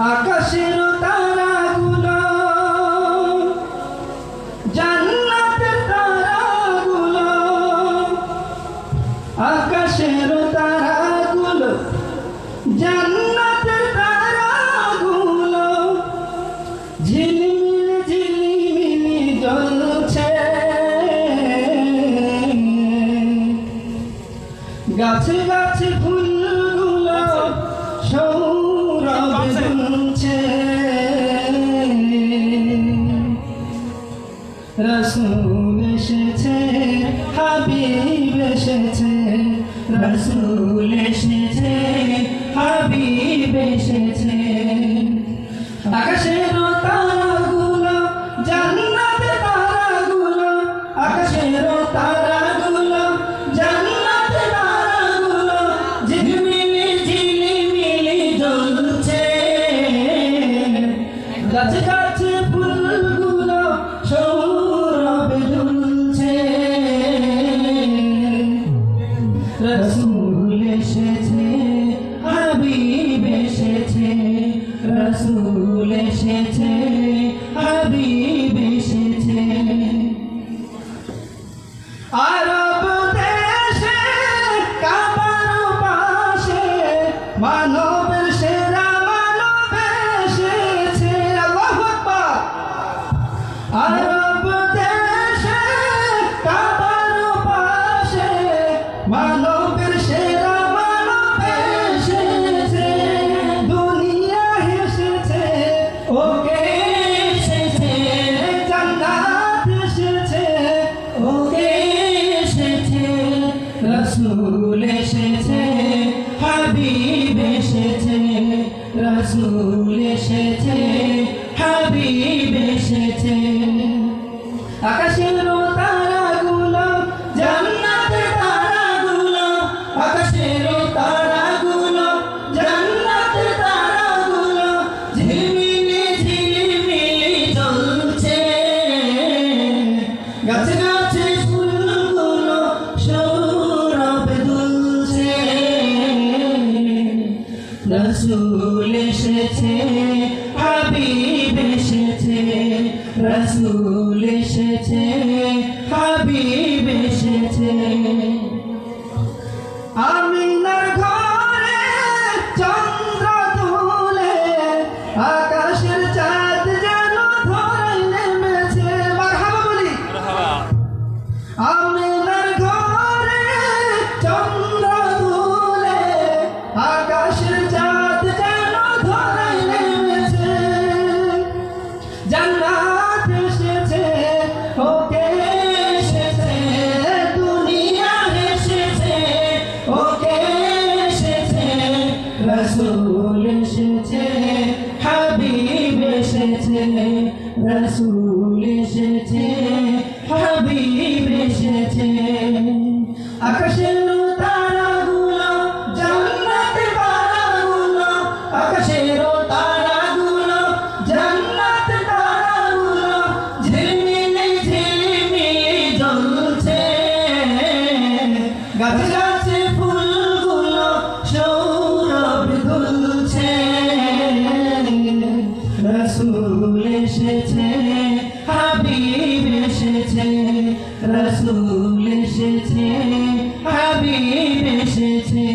আকাশের তারাগুলো জান্নাতের তারাগুলো আকাশের তারাগুলো জান্নাতের তারাগুলো ঝিলমিল ঝিলমিল জ্বলছে গাছে গাছে ফুলগুলো সৌরভে দুলছে রসুল এসেছে হাবিব এসেছে রসুল এসেছে হাবিব এসেছে আকাশের তারাগুলো জান্নাতের তারাগুলো আকাশের তারাগুলো জান্নাতের তারাগুলো ঝিলমিলি ঝিলমিলি জ্বলছে গাছে গাছে ফুলগুলো সৌরভে দুলছে রসুল এসেছে হাবিব এসেছে রসুল এসেছে হাবিব এসেছে আরব দেশে কাবার পাশে মানবের সেরা মানব এসেছে আল্লাহু আকবার আরব দেশে কাবার পাশে মানবের সেরা মানব এসেছে দুনিয়া এসেছে ওকে এসেছে জান্নাত এসেছে ওকে এসেছে রসুল এসেছে হাবিব এসেছে রসুল এসেছে হাবিব এসেছে আকাশের তারাগুলো জান্নাতের তারাগুলো আকাশের তারাগুলো জান্নাতের তারাগুলো ঝিলমিলি ঝিলমিলি জ্বলছে গাছে গাছে ফুলগুলো সৌরভে দুলছে রসুল এসেছে হাবিব এসেছে রসুল এসেছে হাবিব এসেছে আমিনার ঘরে চন্দ্র দুলে আকাশের চাঁদ যেন ধরে নেমেছে মারহাবা বলি আমিনার ঘরে চন্দ্র দুলে আকাশের চাঁদ যেন ধরে নেমেছে জান্নাত এসেছে ওকে এসেছে দুনিয়া এসেছে ওকে এসেছে রসুল এসেছে হাবিব এসেছে রসুল এসেছে হাবিব এসেছে আকাশের তারাগুলো জান্নাতের তারাগুলো আকাশের তারাগুলো জান্নাতের তারাগুলো ঝিলমিলি ঝিলমিলি জ্বলছে গাছে গাছে ফুলগুলো সৌরভে দুলছে রসুল এসেছে হাবিব এসেছে রসুল এসেছে হাবিব এসেছে